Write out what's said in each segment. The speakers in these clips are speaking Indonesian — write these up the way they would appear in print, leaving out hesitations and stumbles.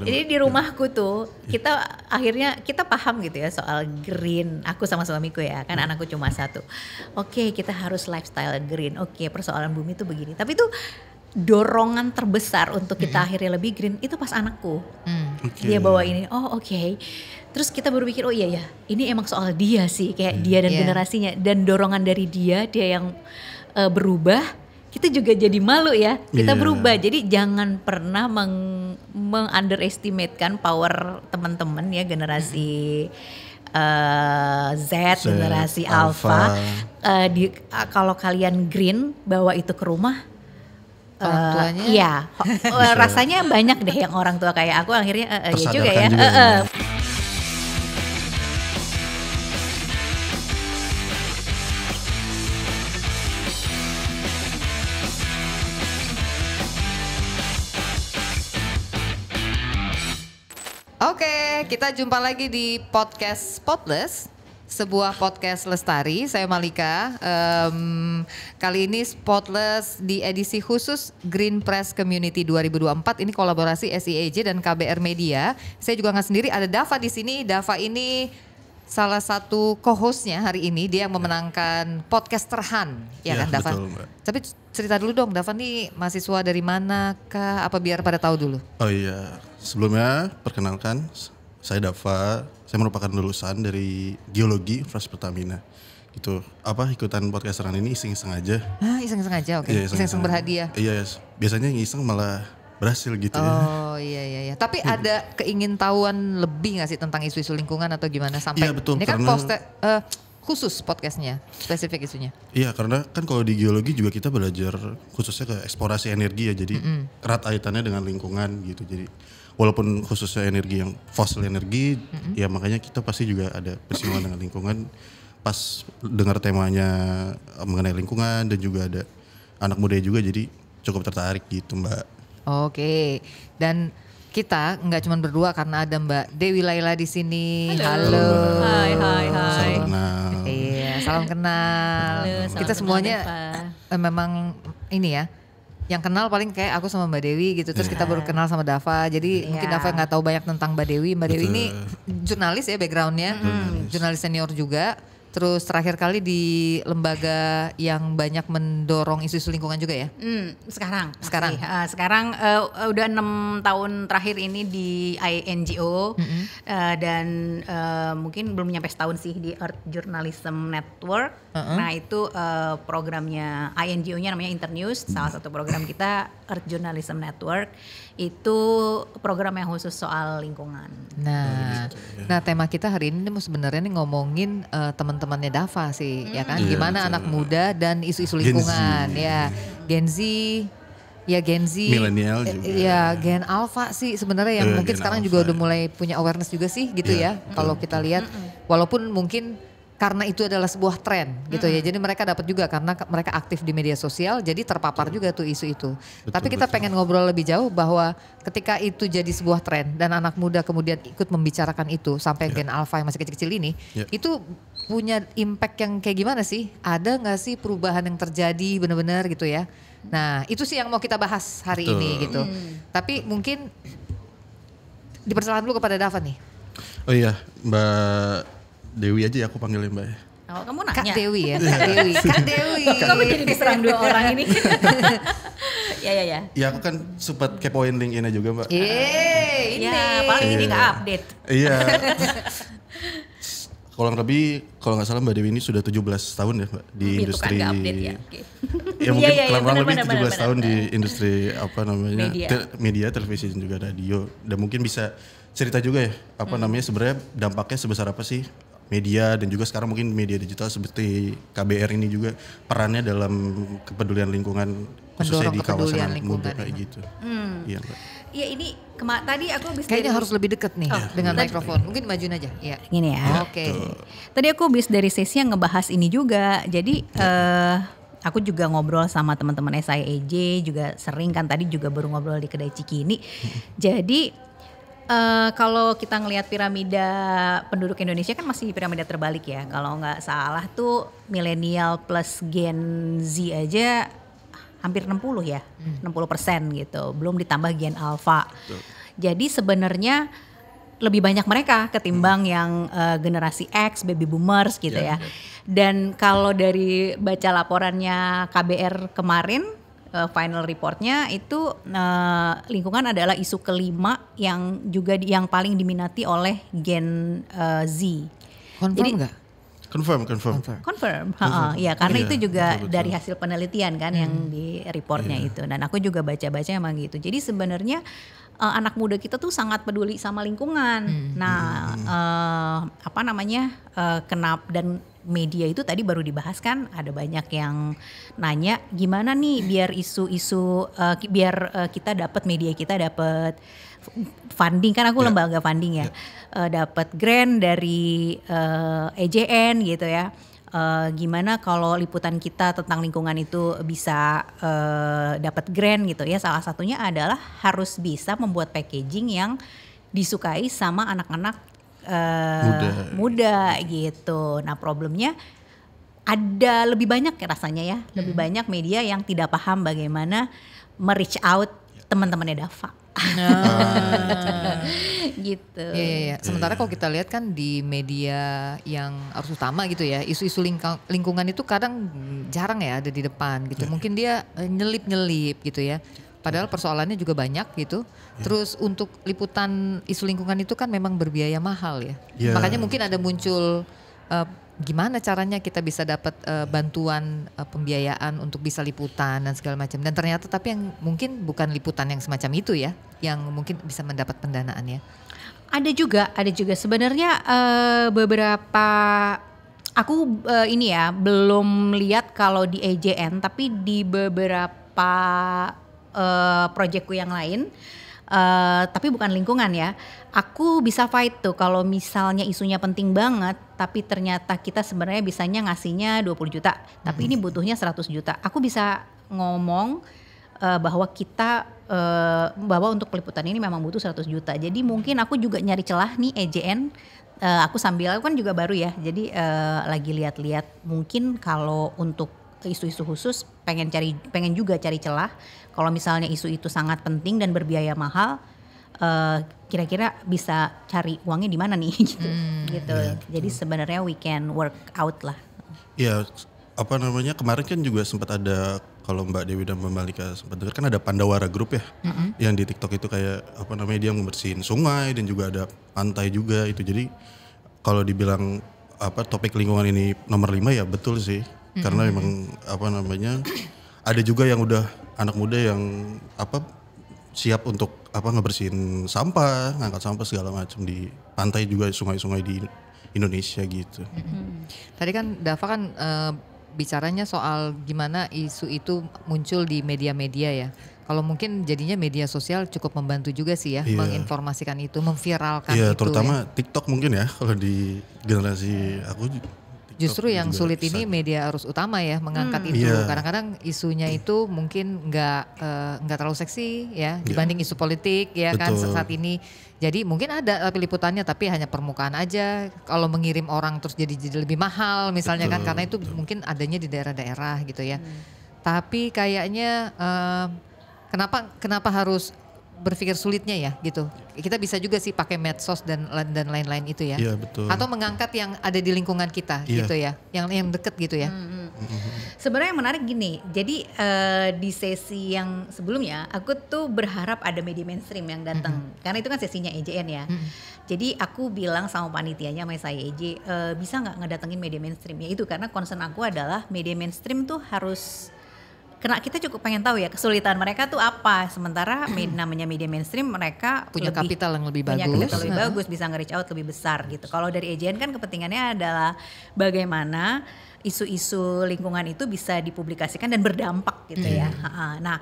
Jadi di rumahku tuh kita akhirnya kita paham gitu ya soal green. Aku sama suamiku ya, kan anakku cuma satu. Oke, kita harus lifestyle green. Oke, persoalan bumi itu begini. Tapi tuh dorongan terbesar untuk kita akhirnya lebih green itu pas anakku. Dia bawa ini. Oh, oke. Terus kita berpikir, oh iya ya, ini emang soal dia sih, kayak dia dan generasinya, dan dorongan dari dia yang berubah, kita juga jadi malu ya, kita berubah. Jadi jangan pernah meng-underestimatekan power teman-teman ya, generasi Z, generasi Alpha. Kalau kalian green, bawa itu ke rumah, orang tuanya, iya, rasanya banyak deh yang orang tua kayak aku akhirnya ya juga ya. Oke, kita jumpa lagi di podcast Spotless, sebuah podcast lestari. Saya Malika. Kali ini Spotless di edisi khusus Green Press Community 2024. Ini kolaborasi SIAJ dan KBR Media. Saya juga nggak sendiri, ada Dava di sini. Dava ini salah satu co-hostnya hari ini. Dia yang memenangkan podcast terhan, ya kan Dava? Betul, Mbak. Tapi cerita dulu dong, Dava nih mahasiswa dari mana kah? Apa biar pada tahu dulu? Oh iya, sebelumnya perkenalkan, saya Dava. Saya merupakan lulusan dari Geologi Universitas Pertamina. Gitu. Ikutan podcast terhan ini iseng-iseng aja. Iseng-iseng aja, oke. Iya, Iseng-iseng berhadiah. Iya, biasanya yang iseng malah berhasil gitu ya. Oh iya. Tapi ada keingintahuan lebih nggak sih tentang isu-isu lingkungan atau gimana sampai? Iya, betul, ini kan karena khusus podcastnya, spesifik isunya. Iya, karena kan kalau di geologi juga kita belajar khususnya ke eksplorasi energi ya, jadi erat kaitannya dengan lingkungan gitu. Jadi walaupun khususnya energi yang fosil energi, ya makanya kita pasti juga ada bersinggungan dengan lingkungan. Pas dengar temanya mengenai lingkungan dan juga ada anak muda juga, jadi cukup tertarik gitu, Mbak. Oke, dan kita nggak cuma berdua karena ada Mbak Dewi Laila di sini. Halo. Hai. Salam kenal. Iya, salam kenal. Halo, Kita salam semuanya kenal, memang ini ya. Yang kenal paling kayak aku sama Mbak Dewi gitu. Terus kita baru kenal sama Dava. Jadi mungkin Dava nggak tahu banyak tentang Mbak Dewi. Mbak Dewi ini jurnalis ya backgroundnya. Jurnalis senior juga. Terus terakhir kali di lembaga yang banyak mendorong isu-isu lingkungan juga ya? Sekarang. Sekarang udah 6 tahun terakhir ini di INGO dan mungkin belum nyampe setahun sih di Earth Journalism Network. Nah itu programnya INGO-nya namanya Internews. Salah satu program kita Earth Journalism Network itu program yang khusus soal lingkungan. Nah tema kita hari ini sebenarnya nih ngomongin teman-temannya Dava sih, ya kan? Iya, Gimana betul. anak muda dan isu-isu lingkungan, ya Gen Z, Milenial juga. ya Gen Alpha sih sebenarnya yang mungkin Gen sekarang Alpha, juga udah mulai punya awareness juga sih, gitu ya. Kalau kita lihat, walaupun mungkin karena itu adalah sebuah tren gitu ya. Jadi mereka dapat juga karena mereka aktif di media sosial, jadi terpapar juga tuh isu itu. Tapi kita pengen ngobrol lebih jauh bahwa ketika itu jadi sebuah tren dan anak muda kemudian ikut membicarakan itu sampai Gen Alpha yang masih kecil-kecil ini, itu punya impact yang kayak gimana sih? Ada nggak sih perubahan yang terjadi benar-benar gitu ya? Nah itu sih yang mau kita bahas hari ini gitu. Tapi mungkin dipersilakan dulu kepada Dava nih. Oh iya, Mbak Dewi aja ya aku panggilnya, Mbak. Oh, kamu nanya? Kak Dewi ya, Kak Dewi. Kak Dewi. Kamu jadi diserang dua orang ini. Ya. Ya aku kan sempat kepoin LinkedIn-nya juga, Mbak. Ini. Ya, paling ini nggak update. Iya. Kurang lebih kalau nggak salah Mbak Dewi ini sudah 17 tahun ya, Mbak, di Itu industri. kan nggak update ya. Oke. Ya mungkin kurang lebih benar, 17 tahun di industri apa namanya Media. media, televisi dan juga radio. Dan mungkin bisa cerita juga ya apa namanya sebenarnya dampaknya sebesar apa sih media dan juga sekarang mungkin media digital seperti KBR ini juga perannya dalam kepedulian lingkungan khususnya di kawasan anak muda kayak gitu. Iya, Mbak. Iya ini tadi aku habis Kayaknya dari- harus lebih dekat nih dengan mikrofon. Mungkin majuin aja. Ya. Gini ya. Oke. Tadi aku habis dari sesi yang ngebahas ini juga. Jadi aku juga ngobrol sama teman-teman SIAJ juga sering kan, tadi juga baru ngobrol di kedai Cikini. Jadi kalau kita ngelihat piramida penduduk Indonesia kan masih piramida terbalik ya. Kalau nggak salah tuh milenial plus Gen Z aja hampir 60 ya, 60% gitu. Belum ditambah Gen Alpha. Jadi sebenarnya lebih banyak mereka ketimbang yang generasi X, baby boomers gitu ya. Dan kalau dari baca laporannya KBR kemarin, final reportnya itu lingkungan adalah isu kelima yang juga yang paling diminati oleh Gen Z. Confirm nggak? Confirm, ya karena Iya, itu juga betul. dari hasil penelitian kan yang di reportnya itu. Dan aku juga baca-baca emang gitu. Jadi sebenarnya anak muda kita tuh sangat peduli sama lingkungan. Nah, apa namanya? Kenapa dan media itu tadi baru dibahas kan, ada banyak yang nanya gimana nih biar isu-isu biar kita dapat media kita dapat funding kan aku lembaga funding ya. Dapat grant dari EJN gitu ya. Gimana kalau liputan kita tentang lingkungan itu bisa dapat grant gitu ya. Salah satunya adalah harus bisa membuat packaging yang disukai sama anak-anak muda gitu. Nah problemnya ada lebih banyak ya rasanya ya. Lebih banyak media yang tidak paham bagaimana me-reach out teman-temannya Dava. Gitu. Iya. Sementara kalau kita lihat kan di media yang harus utama gitu ya, isu-isu lingkungan itu kadang jarang ya ada di depan gitu. Mungkin dia nyelip-nyelip gitu ya. Padahal persoalannya juga banyak gitu. Terus untuk liputan isu lingkungan itu kan memang berbiaya mahal ya. Makanya mungkin ada muncul gimana caranya kita bisa dapat bantuan pembiayaan untuk bisa liputan dan segala macam. Dan ternyata tapi yang mungkin bukan liputan yang semacam itu ya, yang mungkin bisa mendapat pendanaan ya. Ada juga sebenarnya beberapa aku ini ya belum lihat kalau di EJN tapi di beberapa proyekku yang lain. Tapi bukan lingkungan ya. Aku bisa fight tuh kalau misalnya isunya penting banget tapi ternyata kita sebenarnya bisanya ngasihnya 20 juta tapi ini butuhnya 100 juta. Aku bisa ngomong bahwa kita bahwa untuk peliputan ini memang butuh 100 juta. Jadi mungkin aku juga nyari celah nih EJN. Aku kan juga baru ya. Jadi lagi lihat-lihat mungkin kalau untuk isu-isu khusus pengen juga cari celah. Kalau misalnya isu itu sangat penting dan berbiaya mahal, kira-kira bisa cari uangnya di mana nih gitu. Jadi sebenarnya we can work out lah. Iya, apa namanya kemarin kan juga sempat ada, kalau Mbak Dewi dan Mbak Malika sempat dengar kan ada Pandawara Group ya, yang di TikTok itu kayak apa namanya dia membersihin sungai dan juga ada pantai juga itu. Jadi kalau dibilang apa topik lingkungan ini nomor 5 ya betul sih, karena memang apa namanya ada juga yang udah anak muda yang apa siap untuk apa ngebersihin sampah, ngangkat sampah segala macam di pantai juga, sungai-sungai di Indonesia gitu. Tadi kan Dava kan bicaranya soal gimana isu itu muncul di media-media ya. Kalau mungkin jadinya media sosial cukup membantu juga sih ya, menginformasikan itu, memviralkan itu. Iya, terutama ya. TikTok mungkin ya kalau di generasi aku. Justru yang sulit ini media arus utama ya mengangkat itu. Kadang-kadang isunya itu mungkin nggak terlalu seksi ya dibanding isu politik ya. Betul. Kan saat ini. Jadi mungkin ada tapi liputannya tapi hanya permukaan aja. Kalau mengirim orang terus jadi lebih mahal misalnya kan karena itu mungkin adanya di daerah-daerah gitu ya. Tapi kayaknya kenapa harus berpikir sulitnya ya gitu. Kita bisa juga sih pakai medsos dan lain-lain itu ya. Iya, betul. Atau mengangkat yang ada di lingkungan kita gitu ya. Yang deket gitu ya. Sebenarnya yang menarik gini. Jadi di sesi yang sebelumnya aku tuh berharap ada media mainstream yang datang. Karena itu kan sesinya EJN ya. Jadi aku bilang sama panitianya sama saya EJ, bisa nggak ngedatengin media mainstream? Ya itu karena concern aku adalah media mainstream tuh harus karena kita cukup pengen tahu ya kesulitan mereka tuh apa. Sementara namanya media mainstream mereka punya kapital yang lebih bagus. Punya kapital lebih bagus, bisa nge-reach out lebih besar gitu. Kalau dari EJN kan kepentingannya adalah bagaimana isu-isu lingkungan itu bisa dipublikasikan dan berdampak gitu ya. Nah,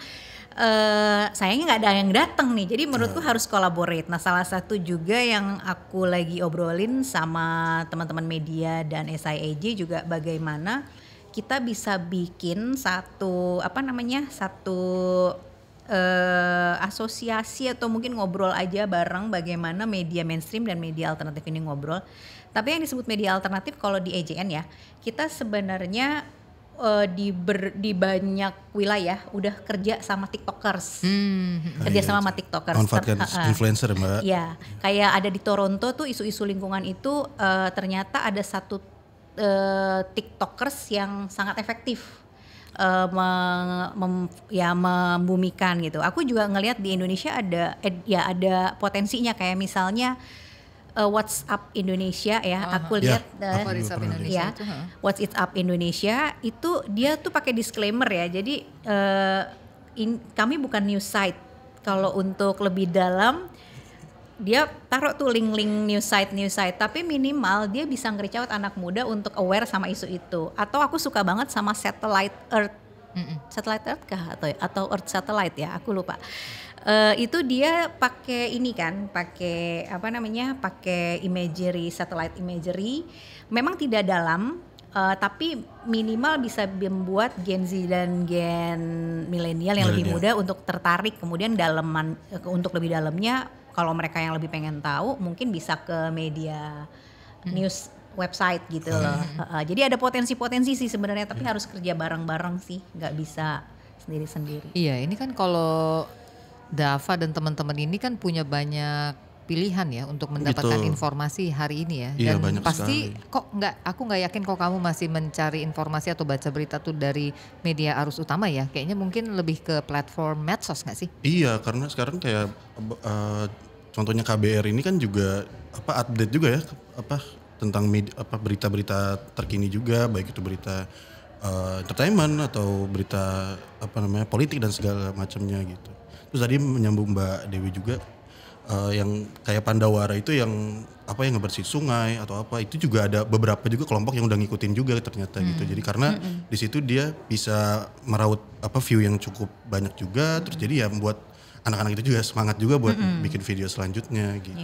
sayangnya nggak ada yang datang nih. Jadi menurutku harus collaborate. Nah, salah satu juga yang aku lagi obrolin sama teman-teman media dan SIAJ juga bagaimana kita bisa bikin satu asosiasi atau mungkin ngobrol aja bareng bagaimana media mainstream dan media alternatif ini ngobrol. Tapi yang disebut media alternatif kalau di EJN ya, kita sebenarnya di banyak wilayah udah kerja sama TikTokers. Kerja sama sama TikTokers. Manfaatkan influencer Mbak. Ya, kayak ada di Toronto tuh isu-isu lingkungan itu ternyata ada satu TikTokers yang sangat efektif membumikan gitu. Aku juga ngelihat di Indonesia ada potensinya kayak misalnya WhatsApp Indonesia ya. Aku lihat WhatsApp Indonesia itu. WhatsApp Indonesia itu dia tuh pakai disclaimer ya. Jadi kami bukan news site. Kalau untuk lebih dalam dia taruh tuh link-link news site, tapi minimal dia bisa nge-reach out anak muda untuk aware sama isu itu. Atau aku suka banget sama Satellite Earth, Satellite Earth kah atau Earth Satellite ya, aku lupa. Itu dia pakai ini kan, pakai imagery, satellite imagery. Memang tidak dalam, tapi minimal bisa membuat Gen Z dan Gen milenial yang lebih muda untuk tertarik. Kemudian untuk lebih dalamnya, kalau mereka yang lebih pengen tahu mungkin bisa ke media news website gitu loh. Jadi ada potensi-potensi sih sebenarnya, tapi harus kerja bareng-bareng sih, nggak bisa sendiri-sendiri. Iya, ini kan kalau Dava dan teman-teman ini kan punya banyak pilihan ya untuk mendapatkan informasi hari ini ya. Iya, Dan banyak pasti sekali. aku nggak yakin kok kamu masih mencari informasi atau baca berita tuh dari media arus utama ya. Kayaknya mungkin lebih ke platform medsos nggak sih? Iya, karena sekarang kayak contohnya KBR ini kan juga update juga ya tentang berita-berita terkini juga, baik itu berita entertainment atau berita politik dan segala macamnya gitu. Terus tadi menyambung Mbak Dewi juga yang kayak Pandawara itu yang ngebersih sungai atau itu juga ada beberapa juga kelompok yang udah ngikutin juga ternyata gitu. Jadi karena di situ dia bisa meraut view yang cukup banyak juga, terus jadi ya membuat anak-anak itu juga semangat juga buat bikin video selanjutnya gitu.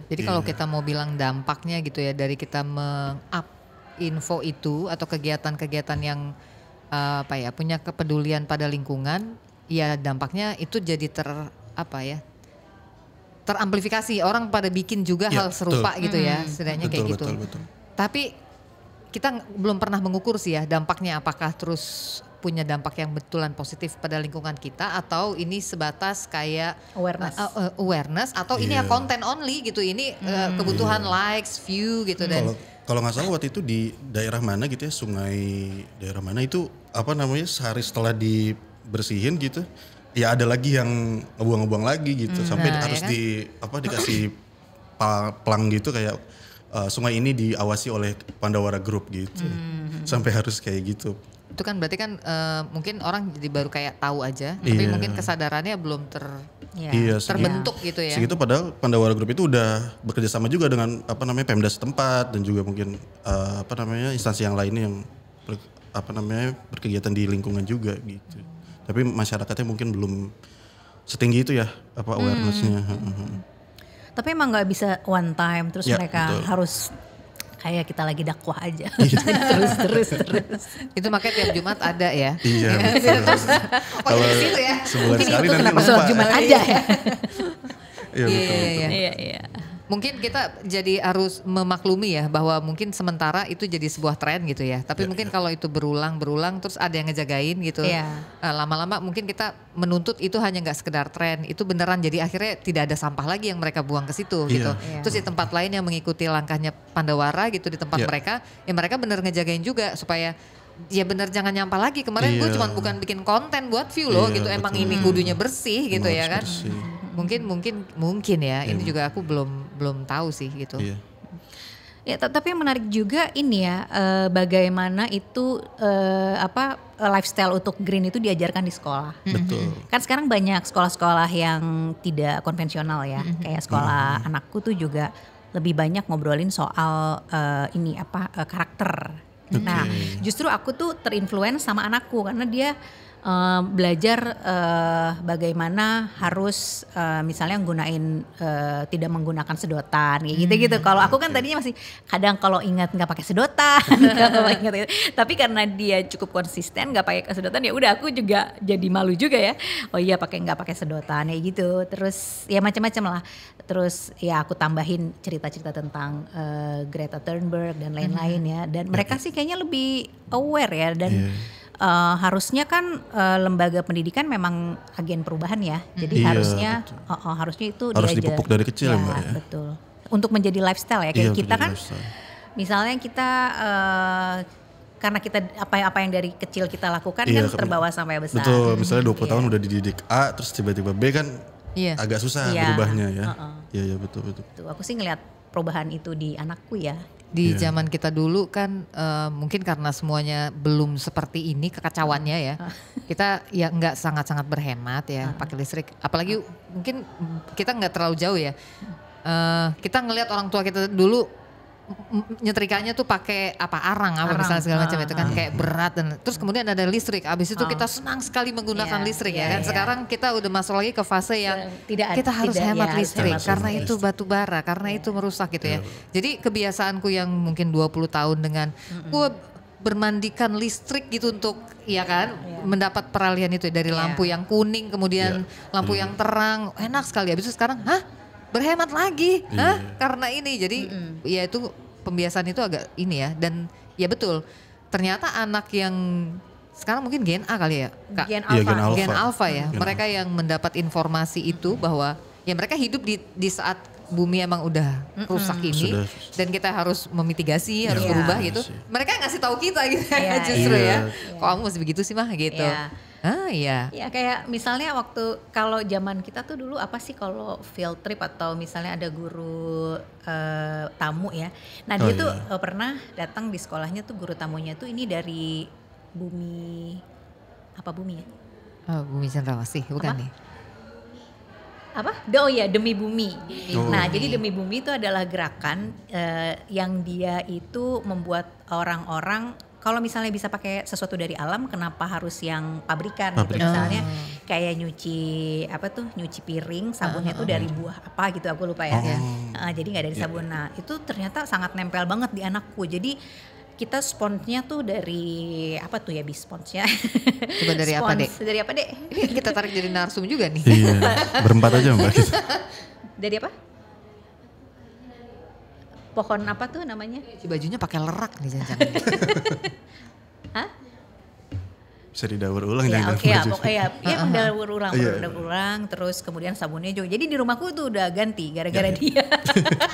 Jadi kalau kita mau bilang dampaknya gitu ya, dari kita meng-up info itu atau kegiatan-kegiatan yang punya kepedulian pada lingkungan, ya dampaknya itu jadi teramplifikasi, orang pada bikin juga hal serupa gitu ya, setidaknya kayak gitu. Betul. Tapi kita belum pernah mengukur sih ya dampaknya, apakah terus punya dampak yang betulan positif pada lingkungan kita atau ini sebatas kayak awareness atau ini ya konten only gitu, ini kebutuhan likes, view gitu. Dan kalau nggak salah waktu itu di daerah mana gitu ya, sungai daerah mana itu sehari setelah dibersihin gitu ya ada lagi yang ngebuang lagi gitu, sampai harus dikasih pelang gitu kayak sungai ini diawasi oleh Pandawara Group gitu, sampai harus kayak gitu. Itu kan berarti kan mungkin orang jadi baru kayak tahu aja, tapi mungkin kesadarannya belum terbentuk gitu ya. Segitu padahal Pandawara Group itu udah bekerja sama juga dengan Pemda setempat dan juga mungkin instansi yang lainnya yang berkegiatan di lingkungan juga gitu. Tapi masyarakatnya mungkin belum setinggi itu ya awareness-nya. Tapi emang nggak bisa one time terus mereka harus kayak kita lagi dakwah aja. terus. Itu makanya tiap Jumat ada ya. Iya. Kalau di situ ya. Sebulan mungkin sekali itu nanti kenapa lupa. sholat Jumat aja ya. Iya. Mungkin kita jadi harus memaklumi ya bahwa mungkin sementara itu jadi sebuah tren gitu ya. Tapi mungkin kalau itu berulang terus ada yang ngejagain gitu. Lama-lama mungkin kita menuntut itu hanya nggak sekedar tren, itu beneran jadi akhirnya tidak ada sampah lagi yang mereka buang ke situ gitu. Terus di tempat lain yang mengikuti langkahnya Pandawara gitu di tempat mereka, ya mereka bener ngejagain juga supaya ya bener jangan nyampah lagi. Kemarin gue cuma bukan bikin konten buat view loh gitu, emang ini kudunya bersih gitu ya kan. Mungkin ya, ini juga aku belum tahu sih gitu. Ya, tapi yang menarik juga ini ya, bagaimana itu lifestyle untuk green itu diajarkan di sekolah. Betul. Kan sekarang banyak sekolah-sekolah yang tidak konvensional ya, kayak sekolah anakku tuh juga lebih banyak ngobrolin soal karakter. Nah, justru aku tuh terinfluence sama anakku karena dia belajar bagaimana harus misalnya tidak menggunakan sedotan kayak gitu-gitu. Kalau aku kan tadinya masih kadang kalau ingat nggak pakai sedotan, kalau ingat, tapi karena dia cukup konsisten nggak pakai sedotan, ya udah aku juga jadi malu juga ya. Oh iya nggak pakai sedotan kayak gitu. Terus ya macam-macam lah. Terus ya aku tambahin cerita-cerita tentang Greta Thunberg dan lain-lain ya. Dan mereka sih kayaknya lebih aware ya dan harusnya kan lembaga pendidikan memang agen perubahan ya, jadi Iya, harusnya itu harus diajar. dipupuk dari kecil ya, Mbak ya. Betul. Untuk menjadi lifestyle ya, kayak Iya, kita untuk kan, lifestyle. misalnya kita karena kita apa yang dari kecil kita lakukan Iya, kan terbawa sampai besar. Betul, misalnya 20 tahun udah dididik A, terus tiba-tiba B kan Iya. agak susah Iya. berubahnya ya. Iya, betul. Tuh, aku sih ngelihat perubahan itu di anakku ya. Di Iya. zaman kita dulu kan mungkin karena semuanya belum seperti ini kekacauannya ya. Kita ya nggak sangat-sangat berhemat ya pakai listrik. Apalagi mungkin kita nggak terlalu jauh ya. Kita ngelihat orang tua kita dulu nyetrikanya tuh pakai arang misalnya segala macam itu kan kayak berat dan terus kemudian ada listrik. Abis itu kita senang sekali menggunakan Iya, listrik iya, ya kan. iya. Sekarang kita udah masuk lagi ke fase yang kita harus Tidak, hemat ya, harus listrik hemat karena listrik. itu batu bara, karena itu merusak gitu ya. Jadi kebiasaanku yang mungkin 20 tahun dengan gua bermandikan listrik gitu untuk ya kan mendapat peralihan itu dari lampu yang kuning kemudian lampu yang terang, enak sekali. Habis itu sekarang berhemat lagi karena ini. Jadi ya itu pembiasaan itu agak ini ya, dan ya betul ternyata anak yang sekarang mungkin Gen A kali ya Kak? Gen Iya, Alpha. Gen Alpha. Gen Alpha ya, Gen mereka yang mendapat informasi itu bahwa ya mereka hidup di saat bumi emang udah rusak ini Sudah. dan kita harus memitigasi, harus Iya. berubah gitu. Mereka ngasih tahu kita gitu Iya, justru iya. ya. Kok kamu masih begitu sih mah gitu. Iya. Iya. Ya kayak misalnya waktu kalau zaman kita tuh dulu apa sih kalau field trip atau misalnya ada guru tamu ya. Nah dia tuh pernah datang di sekolahnya tuh guru tamunya tuh ini dari bumi ya? Oh, Bumi Cendrawasih bukan Apa? nih? Apa? Oh iya, Demi Bumi. Oh. Nah, jadi Demi Bumi itu adalah gerakan yang dia itu membuat orang-orang kalau misalnya bisa pakai sesuatu dari alam, kenapa harus yang pabrikan gitu. Pabrikan. Misalnya kayak nyuci piring, sabunnya tuh dari buah apa gitu, aku lupa ya. Jadi nggak dari sabun. Nah, itu ternyata sangat nempel banget di anakku. Jadi kita sponsnya tuh dari apa tuh ya, sponsnya? Coba dari apa, Dek? Dari apa, Dek? Ini kita tarik jadi narsum juga nih. Iya, berempat aja Mbak. Dari apa? Pohon apa tuh namanya? Si bajunya pakai lerak nih jangan-jangan. Hah? Bisa didaur ulang Ya jangan oke ya, baju. pokoknya ya mendaur ulang, Iya. mendaur ulang, terus kemudian sabunnya juga. Jadi di rumahku tuh udah ganti gara-gara dia.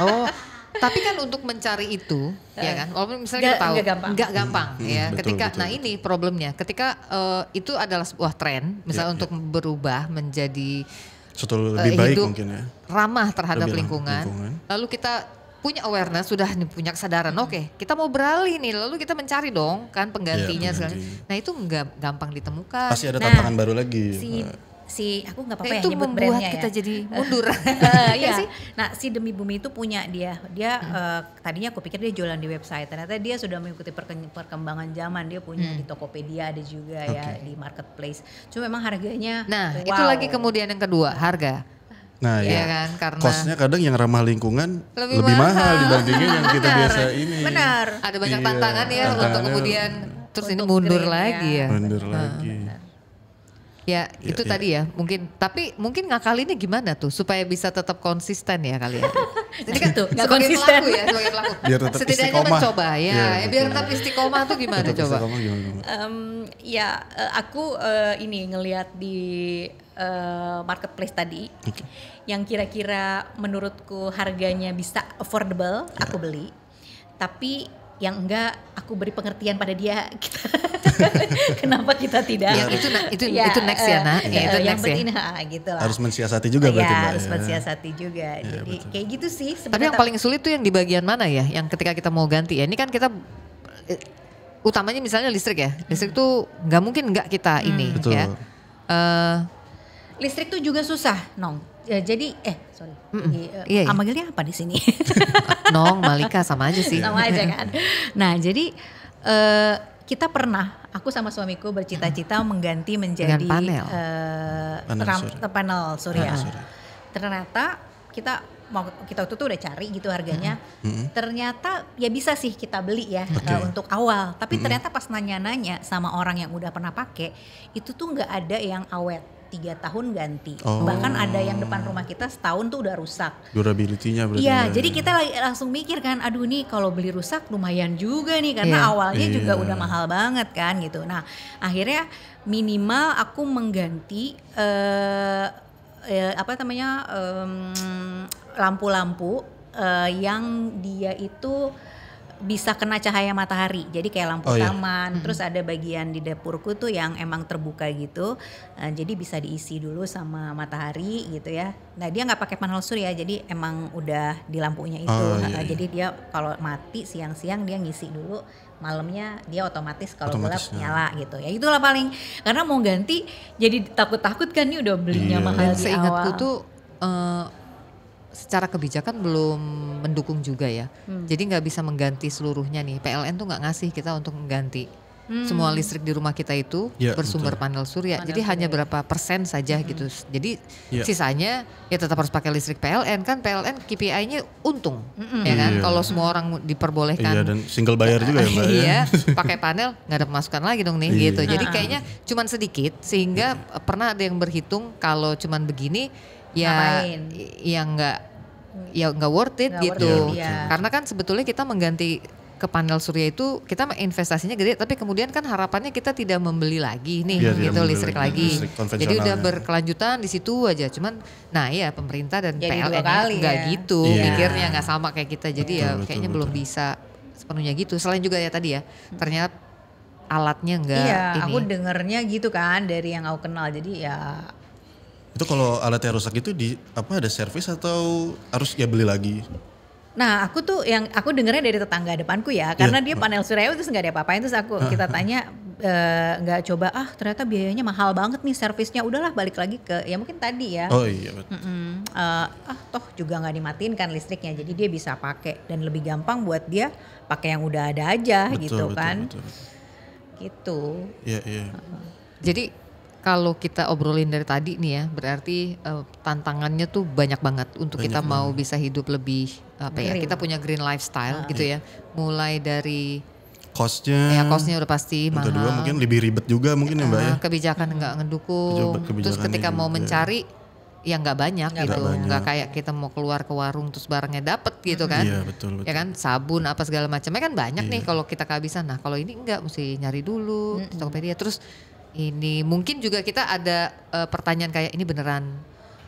Oh, tapi kan untuk mencari itu, ya kan? Walaupun misalnya kita tahu nggak gampang. ya. betul, Ketika, betul, nah betul. ini problemnya. Ketika itu adalah sebuah tren, misalnya untuk berubah menjadi Suatu lebih baik hidup mungkin ya. ramah terhadap Lebih lingkungan. lingkungan. Lalu kita punya awareness, sudah nih, punya kesadaran. Oke, kita mau beralih nih. Lalu kita mencari dong kan penggantinya. Iya, segala. pengganti. Nah itu nggak gampang ditemukan. Pasti ada Nah, tantangan baru lagi. Si aku nggak apa-apa Nah, ya itu nyebut membuat brandnya kita ya. jadi mundur. Iya sih. Nah, si Demi Bumi itu punya dia tadinya aku pikir dia jualan di website. Ternyata dia sudah mengikuti perkembangan zaman. Dia punya di Tokopedia, ada juga ya di marketplace. Cuma memang harganya Nah wow. itu lagi kemudian yang kedua, harga. Nah Iya ya, kan, karena kosnya kadang yang ramah lingkungan Lebih lebih mahal mahal. dibandingin yang kita biasa ini. Benar. ada banyak Iya, tantangan ya untuk tantangannya kemudian terus ini untuk mundur green, lagi ya. Mundur lagi. Ya Iya, itu iya. tadi ya mungkin, tapi mungkin ngakalinnya gimana tuh supaya bisa tetap konsisten ya kali ya. Jadi kan Itu, nggak sebagai konsisten. pelaku ya, sebagai pelaku. Biar tetap setidaknya istiqomah. mencoba ya, Iya, ya biar betul. tetap istiqomah tuh gimana Tetap coba. istiqomah gimana, Mbak? Aku ini ngelihat di marketplace tadi Oke. yang kira-kira menurutku harganya bisa affordable, Ya. aku beli. Tapi yang enggak aku beri pengertian pada dia. Kenapa kita tidak? Yang itu next ya, Nak. Ya, itu yang next ya. penting gitu lah. Harus mensiasati juga berarti ya, Mbak. harus ya. mensiasati juga. Jadi betul. kayak gitu sih. Tapi yang paling sulit tuh yang di bagian mana ya? Yang ketika kita mau ganti ya. Ini kan kita utamanya misalnya listrik ya. Listrik tuh nggak mungkin nggak kita ini Betul. ya. listrik tuh juga susah, Nong. Jadi sorry. Jadi, Iya, iya. manggilnya apa di sini? Nong, Malika sama aja sih. Sama aja kan. Nah jadi kita pernah, aku sama suamiku bercita-cita mengganti menjadi panel. panel surya. Ternyata kita waktu itu udah cari gitu harganya. Ternyata ya bisa sih kita beli ya untuk awal. Tapi ternyata pas nanya-nanya sama orang yang udah pernah pakai, itu tuh nggak ada yang awet. 3 tahun ganti. Bahkan ada yang depan rumah kita setahun tuh udah rusak. Durability-nya berarti. Iya, jadi kita langsung mikir kan, aduh nih kalau beli rusak lumayan juga nih karena awalnya juga udah mahal banget kan gitu. Nah, akhirnya minimal aku mengganti lampu-lampu yang dia itu bisa kena cahaya matahari, jadi kayak lampu taman. Terus ada bagian di dapurku tuh yang emang terbuka gitu, jadi bisa diisi dulu sama matahari gitu ya. Nah dia nggak pakai panel surya, jadi emang udah di lampunya itu. Jadi dia kalau mati siang-siang dia ngisi dulu, malamnya dia otomatis kalau gelap nyala gitu ya. Itulah paling, karena mau ganti jadi takut-takut kan, nih udah belinya mahal di Seingatku awal. tuh secara kebijakan belum mendukung juga ya. Jadi nggak bisa mengganti seluruhnya nih. PLN tuh nggak ngasih kita untuk mengganti semua listrik di rumah kita itu bersumber panel surya. Jadi hanya berapa persen saja gitu. Jadi sisanya ya tetap harus pakai listrik PLN kan. PLN KPI-nya untung, ya kan. Kalau semua orang diperbolehkan. Iya, dan single bayar juga ya Mbak. Iya, pakai panel nggak ada pemasukan lagi dong nih gitu. Jadi kayaknya cuman sedikit sehingga pernah ada yang berhitung kalau cuman begini ya yang nggak worth it gitu. Karena kan sebetulnya kita mengganti ke panel surya itu kita investasinya gede, tapi kemudian kan harapannya kita tidak membeli lagi nih gitu listrik lagi. Jadi udah berkelanjutan di situ aja. Cuman nah ya pemerintah dan PLN nggak gitu pikirnya, nggak sama kayak kita. Jadi kayaknya belum bisa sepenuhnya gitu. Selain juga ya tadi ya ternyata alatnya nggak ini. Aku dengernya gitu kan dari yang aku kenal. Jadi ya itu kalau alatnya rusak itu ada servis atau harus ya beli lagi? Nah aku dengernya dari tetangga depanku ya, karena dia panel surya terus nggak ada apa-apain, terus kita tanya nggak coba, ternyata biayanya mahal banget nih servisnya, udahlah balik lagi ke ya mungkin tadi ya. Oh iya betul. Toh juga nggak dimatiin kan listriknya, jadi dia bisa pakai dan lebih gampang buat dia pakai yang udah ada aja betul. Gitu. Iya. Jadi kalau kita obrolin dari tadi nih ya, berarti tantangannya tuh banyak banget untuk kita mau bisa hidup lebih kita punya green lifestyle gitu ya. Mulai dari costnya udah pasti mahal. Kedua mungkin lebih ribet juga mungkin ya Mbak ya. Kebijakan nggak ngedukung. Terus ketika mau mencari ya nggak banyak gitu. Nggak kayak kita mau keluar ke warung terus barangnya dapet gitu kan. Iya betul. Ya kan sabun apa segala macamnya kan banyak nih kalau kita kehabisan. Nah kalau ini enggak, mesti nyari dulu di Tokopedia. Terus ini mungkin juga kita ada pertanyaan kayak ini beneran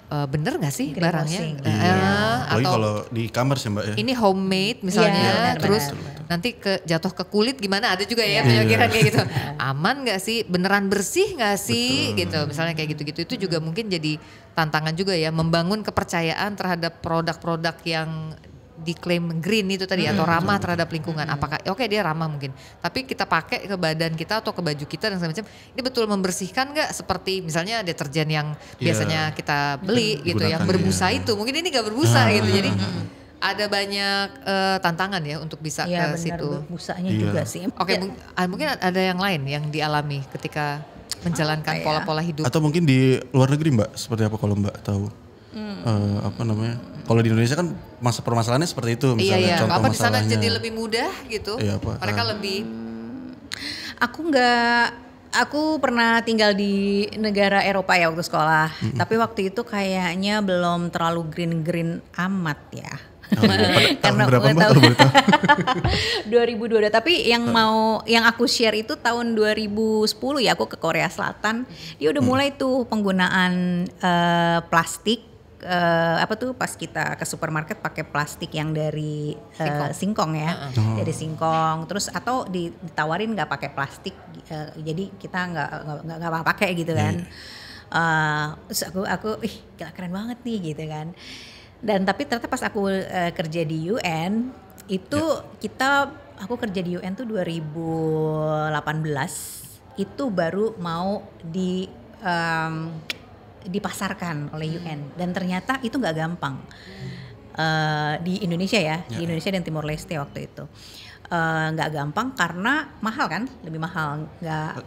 bener nggak sih barangnya? Apalagi atau kalau di kamar sih Mbak ya. ini homemade misalnya, terus nanti jatuh ke kulit gimana? Ada juga ya pemikiran kayak gitu. Aman nggak sih? Beneran bersih nggak sih? Gitu, misalnya kayak gitu-gitu itu juga mungkin jadi tantangan juga ya, membangun kepercayaan terhadap produk-produk yang diklaim green itu tadi atau ramah terhadap lingkungan. Apakah dia ramah mungkin, tapi kita pakai ke badan kita atau ke baju kita dan segala macam, ini betul membersihkan nggak? Seperti misalnya deterjen yang biasanya kita beli gitu yang berbusa itu, mungkin ini nggak berbusa gitu. Jadi ada banyak tantangan ya untuk bisa ke situ. Berbusanya juga sih. Oke, mungkin ada yang lain yang dialami ketika menjalankan pola-pola hidup. Atau mungkin di luar negeri Mbak, seperti apa kalau Mbak tahu? Kalau di Indonesia kan permasalahannya seperti itu misalnya contoh apa di sana masalahnya. jadi lebih mudah gitu. Mereka lebih Aku pernah tinggal di negara Eropa ya waktu sekolah. Tapi waktu itu kayaknya belum terlalu green amat ya. Tahun berapa Mbak kalau boleh tahu? 2022. Tapi yang aku share itu tahun 2010 ya, aku ke Korea Selatan. Dia udah mulai tuh penggunaan plastik. Pas kita ke supermarket pakai plastik yang dari singkong ya, dari singkong. Terus atau ditawarin nggak pakai plastik, jadi kita nggak pakai gitu kan. Terus aku gila, keren banget nih gitu kan. Dan tapi ternyata pas aku kerja di UN itu aku kerja di UN tuh 2018 itu baru mau dipasarkan oleh UN, dan ternyata itu nggak gampang di Indonesia ya, di Indonesia dan Timor Leste waktu itu. nggak gampang karena mahal kan, lebih mahal,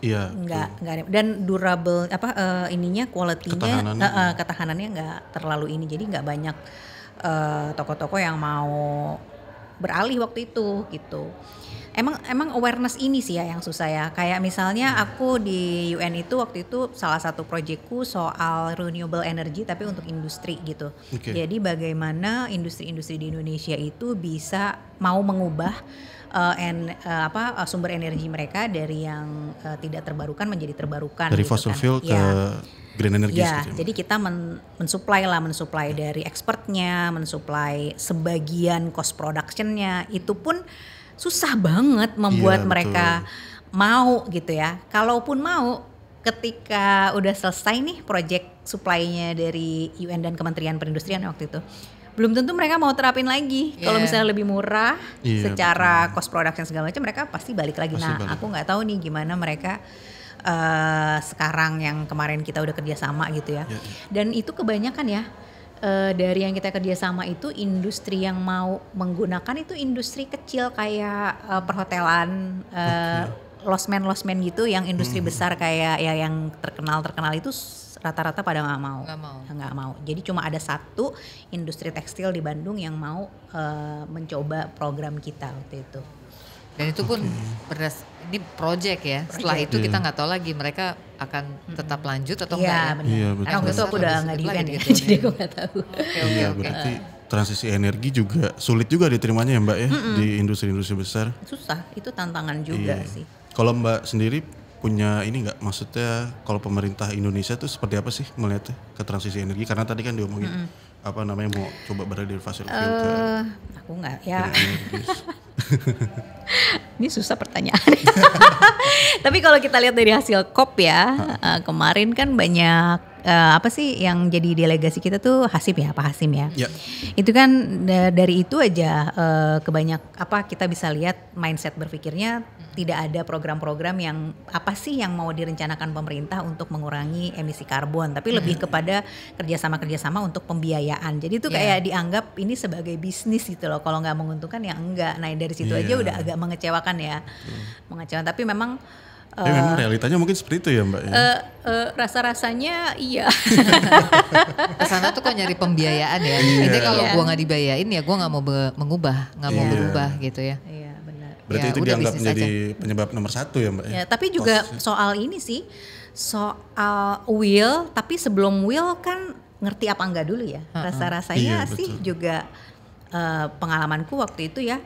Iya, nggak dan durable ininya quality-nya ketahanannya nggak terlalu ini, jadi nggak banyak toko-toko yang mau beralih waktu itu gitu. Emang awareness ini sih ya yang susah ya. Kayak misalnya aku di UN itu waktu itu salah satu proyekku soal renewable energy tapi untuk industri gitu. Jadi bagaimana industri-industri di Indonesia itu bisa mau mengubah sumber energi mereka dari yang tidak terbarukan menjadi terbarukan. Dari gitu fossil kan. fuel ke green energy. Ya, jadi kita mensuplai dari expertnya, mensuplai sebagian cost productionnya, itu pun susah banget membuat mereka mau gitu ya. Kalaupun mau, ketika udah selesai nih project supply-nya dari UN dan Kementerian Perindustrian waktu itu, belum tentu mereka mau terapin lagi. Kalau misalnya lebih murah secara cost production segala macam, mereka pasti balik lagi. Aku nggak tahu nih gimana mereka sekarang yang kemarin kita udah kerjasama gitu ya. Dan itu kebanyakan ya. Dari yang kita kerjasama itu industri yang mau menggunakan itu industri kecil kayak perhotelan, losmen gitu, yang industri besar kayak ya yang terkenal itu rata-rata pada nggak mau. Jadi cuma ada satu industri tekstil di Bandung yang mau mencoba program kita waktu itu. Dan itu pun ini project ya. Setelah itu kita nggak tahu lagi mereka akan tetap lanjut atau enggak ya. Iya, betul. Karena waktu itu aku udah nggak di UN ya, gitu. jadi aku nggak tahu. Berarti transisi energi juga sulit juga diterimanya ya Mbak ya di industri-industri besar. Susah, itu tantangan juga sih. Kalau Mbak sendiri punya ini nggak, maksudnya kalau pemerintah Indonesia tuh seperti apa sih melihatnya ke transisi energi? Karena tadi kan diomongin mau coba beralih dari fossil fuel ke aku nggak ya. energi. Ini susah pertanyaan. Tapi kalau kita lihat dari hasil COP ya, kemarin kan banyak yang jadi delegasi kita tuh Pak Hasim ya. Itu kan dari itu aja kita bisa lihat mindset berpikirnya tidak ada program-program yang apa sih yang mau direncanakan pemerintah untuk mengurangi emisi karbon, tapi lebih kepada kerjasama untuk pembiayaan. Jadi itu kayak dianggap ini sebagai bisnis gitu loh. Kalau nggak menguntungkan ya enggak. Nah dari situ aja udah agak mengecewakan ya. Mengecewakan, tapi memang memang realitanya mungkin seperti itu ya Mbak ya? Rasa-rasanya iya. Kesana tuh kok nyari pembiayaan ya. Jadi kalau gue nggak dibayain ya gue nggak mau mengubah, nggak mau berubah gitu ya. Iya benar. Berarti itu dianggap menjadi penyebab nomor 1 ya Mbak ya? Tapi juga soal ini sih, soal will, tapi sebelum will kan ngerti apa enggak dulu ya. Rasa-rasanya sih juga pengalamanku waktu itu ya.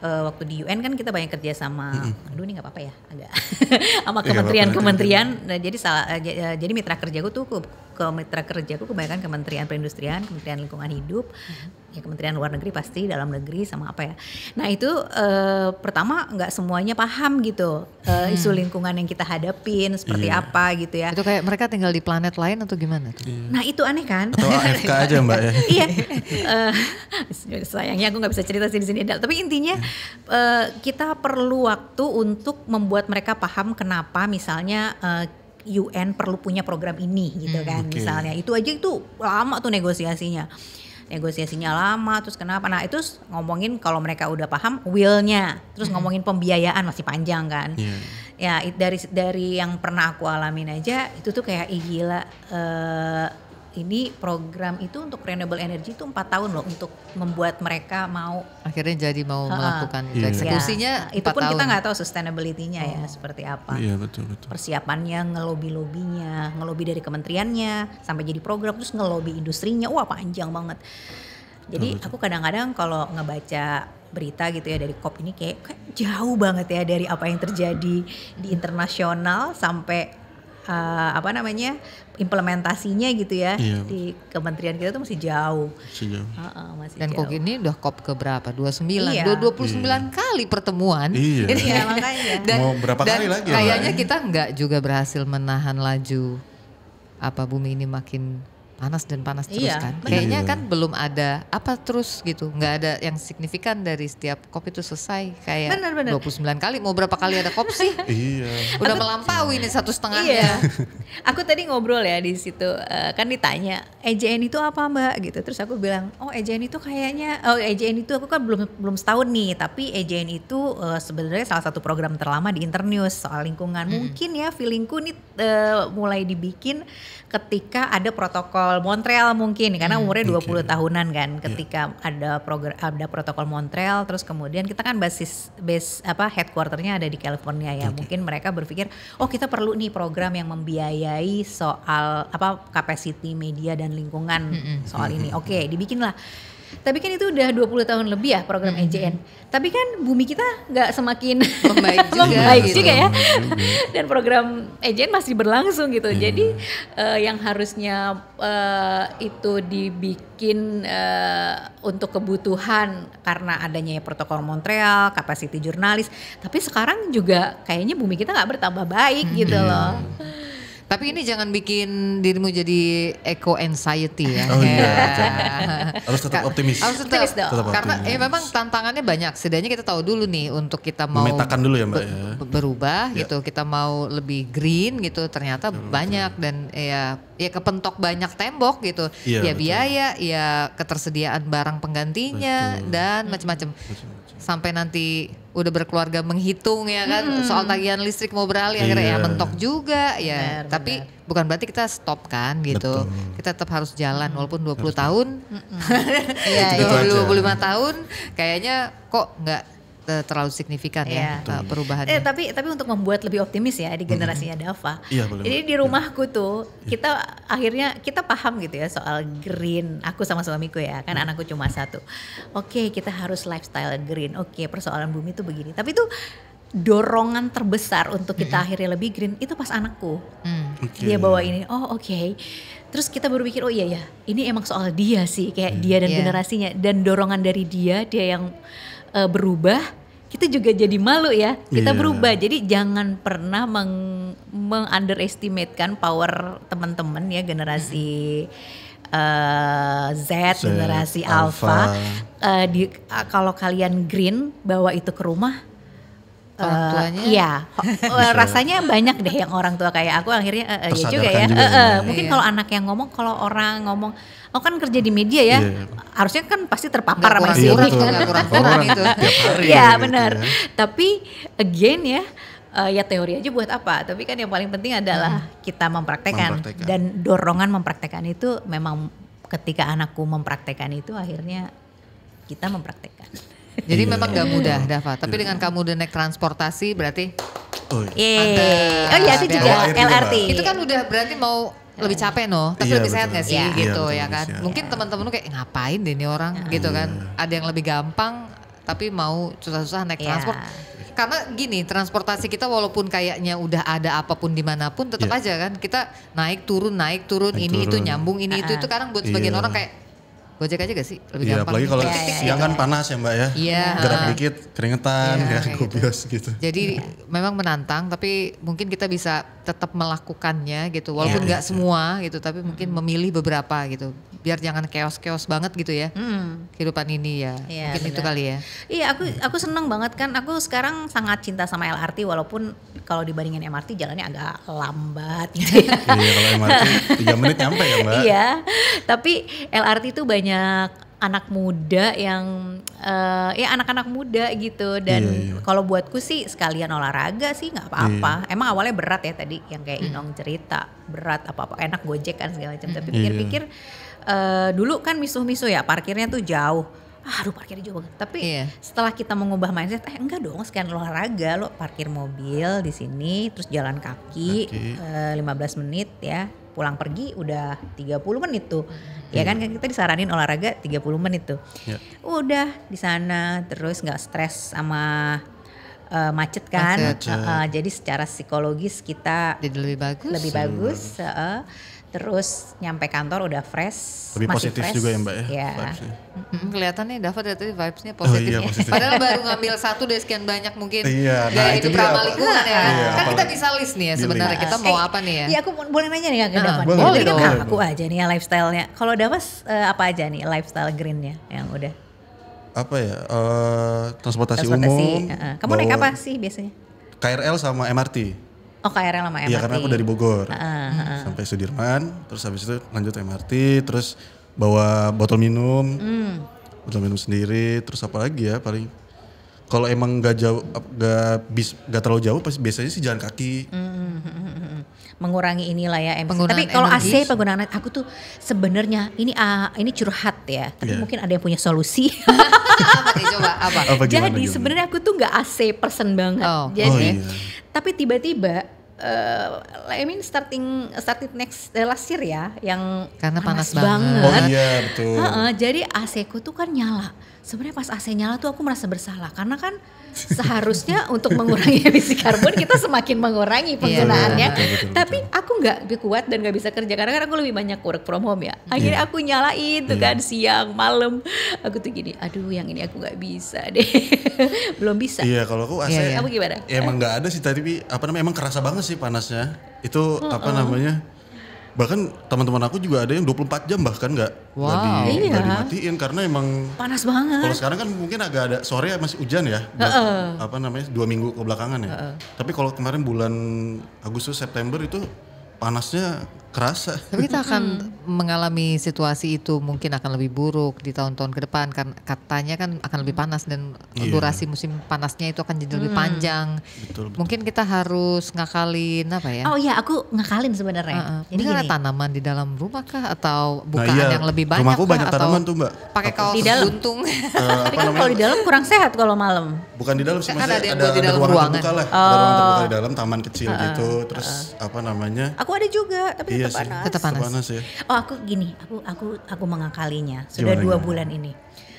Waktu di UN kan kita banyak kerja sama, aduh ini nggak apa-apa ya, agak sama kementerian-kementerian. Nah, jadi mitra kerjaku tuh kebanyakan Kementerian Perindustrian, Kementerian Lingkungan Hidup, ya Kementerian Luar Negeri pasti, dalam negeri sama apa ya. Nah itu pertama nggak semuanya paham gitu isu lingkungan yang kita hadapin seperti apa gitu ya. Itu kayak mereka tinggal di planet lain atau gimana tuh? Nah itu aneh kan? Atau AFK aja Mbak ya? Iya. Sayangnya aku nggak bisa cerita di sini. Tapi intinya kita perlu waktu untuk membuat mereka paham kenapa misalnya UN perlu punya program ini gitu kan. Misalnya itu aja itu lama tuh negosiasinya lama, terus kenapa? Nah itu ngomongin kalau mereka udah paham will-nya, terus ngomongin pembiayaan masih panjang kan. Ya dari yang pernah aku alamin aja itu tuh kayak gila. Ini program itu untuk renewable energy itu 4 tahun loh untuk membuat mereka mau akhirnya jadi mau melakukan itu. Eksekusinya itu pun kita nggak tahu sustainability-nya ya seperti apa. Iya betul. Persiapannya, ngelobi dari kementeriannya sampai jadi program, terus ngelobi industrinya, wah panjang banget. Jadi aku kadang-kadang kalau ngebaca berita gitu ya dari COP ini kayak jauh banget ya dari apa yang terjadi di internasional sampai implementasinya gitu ya di kementerian kita tuh masih jauh. Dan COP ini udah COP ke berapa? 29. 29 kali pertemuan. Iya makanya. Mau berapa kali lagi? Kayaknya kita nggak juga berhasil menahan laju bumi ini makin panas terus Iya, kan. benar. Kayaknya Iya. kan belum ada apa terus gitu. Nggak ada yang signifikan dari setiap kop itu selesai. Kayak Benar. 29 kali. Mau berapa kali ada kop sih? Iya. Udah melampaui nih 1,5-nya. Iya. Aku tadi ngobrol ya di situ, kan ditanya EJN itu apa Mbak gitu. Terus aku bilang, oh EJN itu kayaknya, EJN itu aku kan belum setahun nih. Tapi EJN itu sebenarnya salah satu program terlama di Internews soal lingkungan. Mungkin ya feelingku nih mulai dibikin ketika ada protokol Montreal mungkin karena umurnya 20 tahunan kan. Ketika ada protokol Montreal, terus kemudian kita kan base headquarternya ada di California ya. Mungkin mereka berpikir, oh kita perlu nih program yang membiayai soal capacity media dan lingkungan soal ini. Oke, dibikinlah. Tapi kan itu udah 20 tahun lebih ya program EJN. Tapi kan bumi kita nggak semakin Membaik juga, juga ya. Dan program EJN masih berlangsung gitu. Jadi yang harusnya itu dibikin untuk kebutuhan karena adanya protokol Montreal, capacity jurnalis. Tapi sekarang juga kayaknya bumi kita nggak bertambah baik gitu loh. Tapi ini jangan bikin dirimu jadi eco anxiety ya. Oh iya, harus tetap optimis. Harus tetap, Optimis dong. Tetap karena optimis. memang tantangannya banyak. Setidaknya kita tahu dulu nih untuk kita mau Memetakan dulu ya Mbak ya. berubah Ya. gitu, kita mau lebih green gitu, ternyata banyak dan ya kepentok banyak tembok gitu. Iya, Ya betul. biaya, ya ketersediaan barang penggantinya Betul. dan macam-macam. Sampai nanti udah berkeluarga menghitung ya kan soal tagihan listrik mau beralih akhirnya ya Iya. mentok juga ya. Benar, Tapi bukan berarti kita stop kan gitu. Betul. Kita tetap harus jalan walaupun 20 tahun. Iya, Itu aja. 25 tahun kayaknya kok nggak terlalu signifikan ya Iya. perubahannya. Tapi untuk membuat lebih optimis ya di generasinya Dava. Iya, boleh, Jadi Mbak. di rumahku tuh kita paham gitu ya soal green. Aku sama suamiku ya, kan anakku cuma satu. Oke, kita harus lifestyle green. Oke, persoalan bumi tuh begini. Tapi tuh dorongan terbesar untuk kita akhirnya lebih green itu pas anakku. Oke. Dia bawa ini, oh oke. Terus kita berpikir, oh iya ya, ini emang soal dia sih, kayak dia dan Iya. generasinya. Dan dorongan dari dia yang berubah, kita juga jadi malu ya. Kita Iya. berubah, jadi jangan pernah meng-underestimatekan power teman-teman ya generasi Z, generasi Alpha. Alpha. Kalau kalian green, bawa itu ke rumah. Orang tuanya? Iya, rasanya banyak deh yang orang tua kayak aku akhirnya ya juga ya. Tersadarkan juga ya. Mungkin Iya. kalau anak yang ngomong, kalau orang ngomong, oh kan kerja di media ya, Iya. harusnya kan pasti terpapar sama Nggak isi kurang, ini kan. nggak kurang itu. Tiap hari. Iya gitu benar. ya. Tapi again ya, ya teori aja buat apa? Tapi kan yang paling penting adalah kita mempraktekkan. Mempraktekkan. Dan dorongan mempraktekkan itu memang ketika anakku mempraktekkan itu akhirnya kita mempraktekkan. Jadi Iya. memang gak mudah Dava. Tapi dengan kamu udah naik transportasi berarti Oh iya. Yeay. Oh iya itu juga Bawa air juga, LRT. Mbak. itu kan udah berarti mau lebih capek tapi Iya, lebih sehat betul. gak sih Iya. gitu Iya, betul, ya lebih kan. sehat. Mungkin teman-teman lu kayak ngapain deh ini orang gitu kan. Ada yang lebih gampang tapi mau susah-susah naik Iya. transport. Karena gini, transportasi kita walaupun kayaknya udah ada apapun dimanapun tetap Iya. aja kan kita naik turun Naik ini itu turun. nyambung ini itu kadang buat sebagian Iya. orang kayak Gojek aja gak sih lebih Iya, gampang. apalagi kalau Iya, iya, siang kan panas ya Mbak ya. Iya. Gerak dikit keringetan Iya, ya, kayak kubias gitu. Jadi memang menantang tapi mungkin kita bisa tetap melakukannya gitu walaupun Iya, nggak iya. semua gitu tapi mungkin memilih beberapa gitu biar jangan chaos-chaos banget gitu ya kehidupan ini ya Iya, mungkin itu benar. kali ya. Iya aku seneng banget kan. Aku sekarang sangat cinta sama LRT walaupun kalau dibandingin MRT jalannya agak lambat gitu ya. Iya, kalau MRT 3 menit nyampe ya Mbak. Iya, tapi LRT itu banyak anak muda yang ya anak-anak muda gitu dan Iya, iya. kalau buatku sih sekalian olahraga sih nggak apa-apa. Emang awalnya berat ya tadi yang kayak Inong cerita berat apa-apa enak Gojek kan segala macam. Tapi pikir-pikir dulu kan misuh-misuh ya parkirnya tuh jauh. Aduh parkirnya jauh banget. Tapi Iya. setelah kita mengubah mindset, enggak dong sekalian olahraga lo parkir mobil di sini terus jalan kaki 15 menit ya. Pulang pergi udah 30 menit tuh. Ya kan kita disaranin olahraga 30 menit tuh. Iya. Udah di sana terus nggak stres sama macet kan. Macet. Jadi secara psikologis kita Jadi lebih bagus. lebih bagus. Terus nyampe kantor udah fresh, Lebih masih positif fresh. juga ya Mbak ya. Iya. vibes-nya. Kelihatan nih Dava dari tadi vibes-nya positif. iya, positif. Padahal baru ngambil satu dari sekian banyak mungkin Iya, nah gaya itu hidup dia. ramah lingkungan ya. Iya, Kan kita apalagi bisa list nih ya di sebenarnya list. kita mau apa nih ya. Iya aku boleh nanya nih ke Davan. boleh, Jadi kan boleh, aku boleh. aja nih ya lifestyle-nya. Kalau Davas apa aja nih lifestyle green-nya yang udah? Apa ya? Transportasi Transportasi. umum. Kamu naik bawa apa sih biasanya? KRL sama MRT. Oh KRL sama MRT. Iya karena aku dari Bogor sampai Sudirman, terus habis itu lanjut MRT, terus bawa botol minum sendiri, terus apa lagi ya paling. Kalau emang nggak jauh, nggak terlalu jauh, pasti biasanya sih jalan kaki. Mengurangi inilah ya emisi. Penggunaan Tapi kalau energi. AC penggunaan aku tuh sebenarnya ini curhat ya. Tapi Iya. mungkin ada yang punya solusi. Apa nih coba apa? Apa gimana, Jadi gimana? sebenarnya aku tuh nggak AC person banget. Oh. Jadi Oh, iya. tapi tiba-tiba started last year ya yang Karena panas banget. banget. Oh iya betul. Jadi AC ku tuh kan nyala. Sebenarnya pas AC nyala tuh aku merasa bersalah karena kan seharusnya untuk mengurangi emisi karbon kita semakin mengurangi penggunaannya. Betul, betul, betul. Tapi aku nggak kuat dan nggak bisa kerja karena kan aku lebih banyak work from home ya. Akhirnya aku nyalain tuh kan siang malam. Aku tuh gini, aduh yang ini aku nggak bisa deh. Belum bisa. Iya kalau aku AC Iya, iya. Kamu gimana? ya emang nggak ada sih, tapi apa namanya emang kerasa banget sih panasnya. Itu apa namanya? Bahkan teman-teman aku juga ada yang 24 jam bahkan nggak Wow. Iya. dimatiin karena emang Panas banget. kalau sekarang kan mungkin agak ada sore masih hujan ya. Apa namanya 2 minggu kebelakangan ya. Tapi kalau kemarin bulan Agustus September itu panasnya kerasa. Tapi kita akan mengalami situasi itu mungkin akan lebih buruk di tahun-tahun ke depan karena katanya kan akan lebih panas dan Iya. durasi musim panasnya itu akan jadi lebih panjang. Betul. Mungkin kita harus ngakalin apa ya? Oh iya, aku ngakalin sebenarnya. Jadi Jadi ada gini. tanaman di dalam rumah kah atau bukaan iya, yang lebih banyak rumahku kah, banyak atau tanaman tuh, Mbak. pakai kaos Di dalam? buntung. Tapi kan kalau di dalam kurang sehat kalau malam. Bukan di dalam sih, Kan maksudnya ada yang buat di dalam ruangan ruangan. terbuka lah. Ada ruangan terbuka di dalam, taman kecil gitu. Terus apa namanya? Aku ada juga, tapi Iya tetap sih. panas. Tetap panas. ya. Oh aku gini, aku mengakalinya. Sudah Gimana, 2 gimana? bulan ini.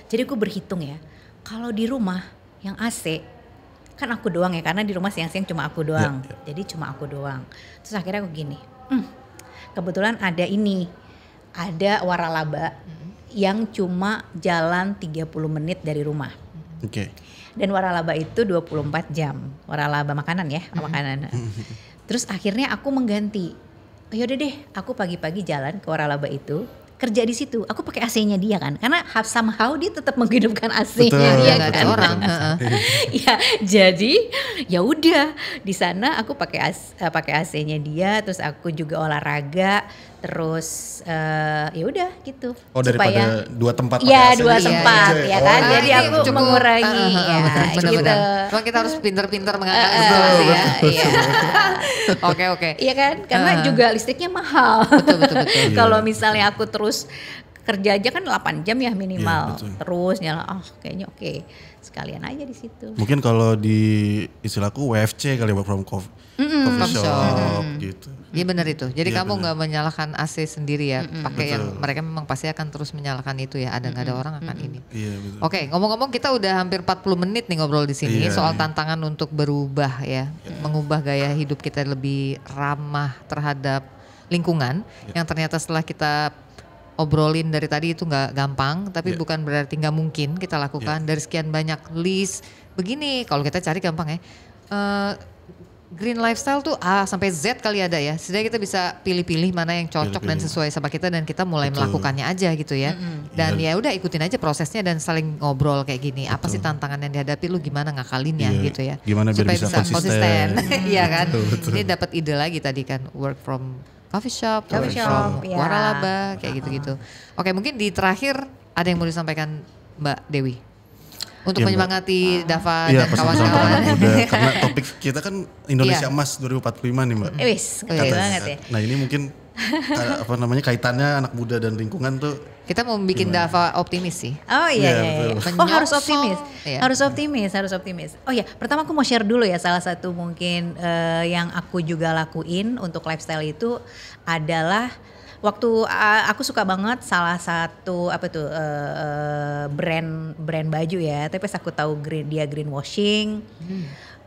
Jadi aku berhitung ya. Kalau di rumah yang AC kan aku doang ya, karena di rumah siang-siang cuma aku doang. Ya. Jadi cuma aku doang. Terus akhirnya aku gini. Kebetulan ada waralaba yang cuma jalan 30 menit dari rumah. Oke. Dan waralaba itu 24 jam. Waralaba makanan ya, makanan. Terus akhirnya aku mengganti. Yaudah deh, aku pagi-pagi jalan ke waralaba itu, kerja di situ. Aku pakai AC-nya dia kan, karena somehow dia tetap menghidupkan AC-nya Betul, dia nggak ada kan. orang. Ya, jadi ya udah di sana aku pakai AC-nya dia, terus aku juga olahraga, terus ya udah gitu. Oh daripada dua tempat pakai Iya, AC dua gitu. tempat Oke. ya kan. Oh, Jadi iya, aku iya. mengurangi ya benar-benar. gitu. Cuma kita harus pintar-pintar mengangkat situasi ya. Iya. Oke. Iya kan? Karena juga listriknya mahal. Betul. Kalau misalnya aku terus kerja aja kan 8 jam ya minimal. Iya, betul. Terus nyala, kayaknya oke. Sekalian aja di situ. Mungkin kalau di istilahku WFC kali work from coffee shop gitu. Iya benar itu. Jadi Iya, kamu benar. nggak menyalakan AC sendiri ya, pakai yang Betul. mereka memang pasti akan terus menyalakan itu ya. Ada nggak ada orang akan ini. Iya betul. Oke, ngomong-ngomong kita udah hampir 40 menit nih ngobrol di sini Iya, soal iya. tantangan untuk berubah ya, mengubah gaya hidup kita lebih ramah terhadap lingkungan. Yang ternyata setelah kita obrolin dari tadi itu nggak gampang, tapi Iya. bukan berarti nggak mungkin kita lakukan. Dari sekian banyak list, begini kalau kita cari gampang ya. Green lifestyle tuh A sampai Z kali ada ya. Setidaknya kita bisa pilih-pilih mana yang cocok dan Pilih-pilih. sesuai sama kita dan kita mulai Betul. melakukannya aja gitu ya. Dan ya udah ikutin aja prosesnya dan saling ngobrol kayak gini. Apa sih tantangan yang dihadapi, lu gimana ngakalinnya Iya. gitu ya. Gimana biar supaya bisa bisa konsisten. konsisten. Iya kan. Betul. Ini dapat ide lagi tadi kan, work from coffee shop, work Coffee shop, from ya. waralaba kayak gitu-gitu. Oke, mungkin di terakhir ada yang mau disampaikan Mbak Dewi untuk Iya, Mbak. menyemangati Dava Iya dan pesan-pesan kawan-kawan. anak muda. Karena topik kita kan Indonesia Iya. Emas 2045 nih Mbak. Wis, keren Kata- banget ya. Nah ini mungkin kaitannya anak muda dan lingkungan tuh. Kita mau bikin Dava optimis sih. Oh iya, Iya, iya, iya. betul. Oh harus Menyongsong. optimis, Iya. harus optimis. Oh ya, pertama aku mau share dulu ya salah satu mungkin yang aku juga lakuin untuk lifestyle itu adalah waktu aku suka banget salah satu brand baju ya. Tapi pas aku tahu dia greenwashing,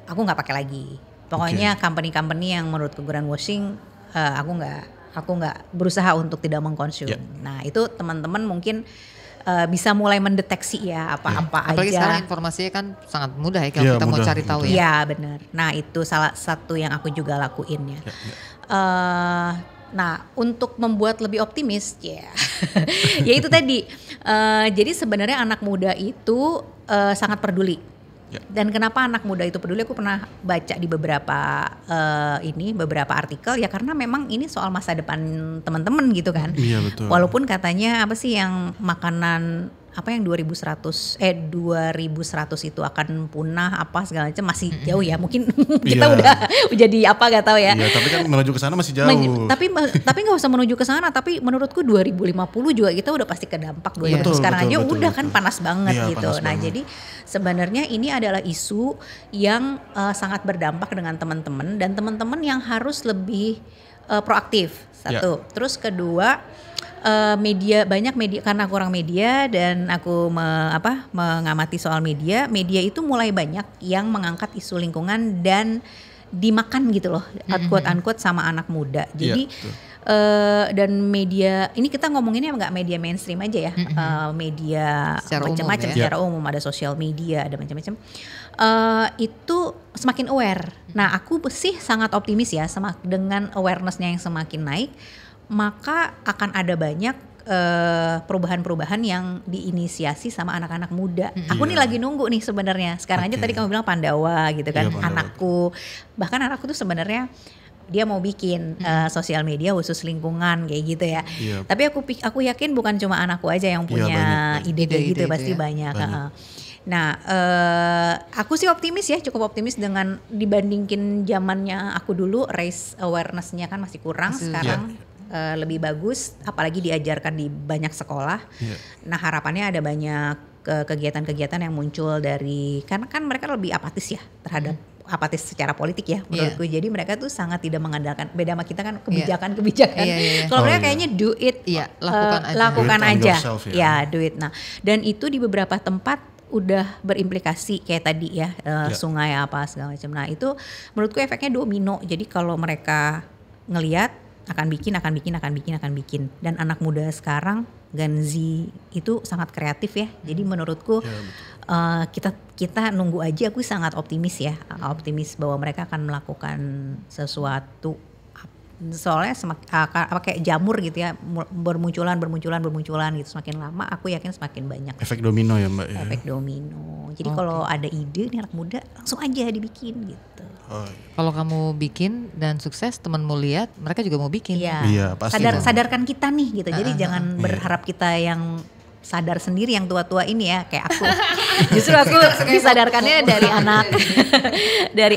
aku nggak pakai lagi. Pokoknya company-company yang menurutku greenwashing aku aku nggak berusaha untuk tidak mengkonsum. Ya. Nah itu teman-teman mungkin bisa mulai mendeteksi ya apa-apa aja. Apalagi sekarang informasinya kan sangat mudah ya kalau Iya, kita mau mudah, cari tahu ya. Iya benar. Nah itu salah satu yang aku juga lakuin ya. Nah untuk membuat lebih optimis ya, ya itu tadi. Jadi sebenarnya anak muda itu sangat peduli. Ya. Dan kenapa anak muda itu peduli? Aku pernah baca di beberapa artikel ya karena memang ini soal masa depan teman-teman gitu kan. Iya betul. Walaupun katanya apa sih yang makanan apa yang 2100 itu akan punah apa segala macam masih jauh ya. Mungkin kita Iya. udah jadi apa gak tahu ya. Iya, tapi kan menuju ke sana masih jauh. Tapi nggak usah menuju ke sana. Tapi menurutku 2050 juga kita udah pasti kedampak. Iya. Betul, Sekarang betul, aja betul, udah betul. kan panas banget Iya, gitu. panas Nah banget. jadi sebenarnya ini adalah isu yang sangat berdampak dengan teman-teman dan teman-teman yang harus lebih proaktif. Satu. Terus kedua banyak media karena aku orang media dan aku mengamati soal media itu mulai banyak yang mengangkat isu lingkungan dan dimakan gitu loh quote-unquote sama anak muda. Jadi betul. dan media ini kita ngomonginnya nggak media mainstream aja ya, media Secara umum macam-macam ya. secara umum, ada sosial media, ada macam-macam. Itu semakin aware. Nah aku sih sangat optimis ya dengan awarenessnya yang semakin naik, maka akan ada banyak perubahan-perubahan yang diinisiasi sama anak-anak muda. Aku nih lagi nunggu nih sebenarnya. Sekarang aja tadi kamu bilang Pandawa gitu kan, Iya, Pandawa. anakku. Bahkan anakku tuh sebenarnya dia mau bikin sosial media khusus lingkungan kayak gitu ya. Iya. Tapi aku yakin bukan cuma anakku aja yang punya banyak. ide kayak gitu, Ide-ide pasti itu ya. banyak. Banyak. Nah, aku sih optimis ya, cukup optimis dengan dibandingin zamannya aku dulu, raise awareness-nya kan masih kurang. Sekarang lebih bagus, apalagi diajarkan di banyak sekolah. Iya. Nah harapannya ada banyak kegiatan-kegiatan yang muncul dari, karena kan mereka lebih apatis ya terhadap apatis secara politik ya menurutku. Jadi mereka tuh sangat tidak mengandalkan, beda sama kita kan kebijakan-kebijakan. Iya. Kalau Oh, mereka iya. kayaknya do it, Iya, lakukan aja. lakukan Do it on aja. yourself ya. Ya, do it. Nah, dan itu di beberapa tempat udah berimplikasi kayak tadi ya, sungai apa segala macam. Nah, itu menurutku efeknya domino. Jadi kalau mereka ngelihat akan bikin. Dan anak muda sekarang Gen Z itu sangat kreatif ya. Jadi menurutku kita nunggu aja. Aku sangat optimis ya, optimis bahwa mereka akan melakukan sesuatu. Soalnya kayak jamur gitu ya, bermunculan gitu. Semakin lama aku yakin semakin banyak. Efek domino ya Mbak ya. Efek domino. Jadi kalau ada ide nih anak muda langsung aja dibikin gitu. Oh, iya. Kalau kamu bikin dan sukses, temanmu lihat, mereka juga mau bikin. Iya, pasti dong. Sadarkan kita nih gitu. Jadi jangan berharap kita yang sadar sendiri, yang tua-tua ini ya kayak aku. Justru aku disadarkannya dari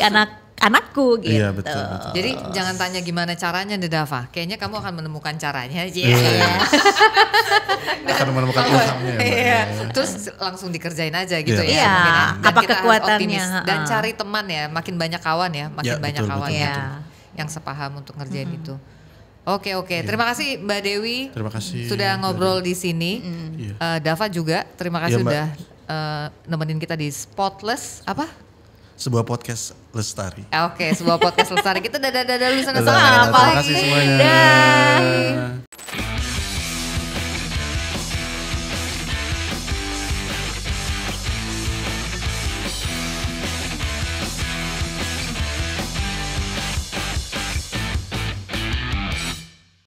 anakku gitu. Iya, betul. Jadi jangan tanya gimana caranya deh Dava. Kayaknya kamu akan menemukan caranya aja. Iya. Akan menemukan ilhamnya ya Mbak. Iya. ya. Terus langsung dikerjain aja gitu Iya, ya. Iya, mungkin ya. Dan apa kita harus kekuatannya, optimis. Dan heeh. cari teman ya, makin banyak kawan ya, makin Ya, banyak betul, kawan betul, ya, betul. yang sepaham untuk ngerjain itu. Oke. Terima kasih Mbak Dewi. Terima kasih. Sudah ngobrol di sini. Iya. Dava juga terima kasih Iya, Mbak. sudah nemenin kita di Spotless apa? Sebuah podcast lestari. Oke, sebuah podcast lestari. Kita dadah dulu sana Terima kasih semuanya. Dah.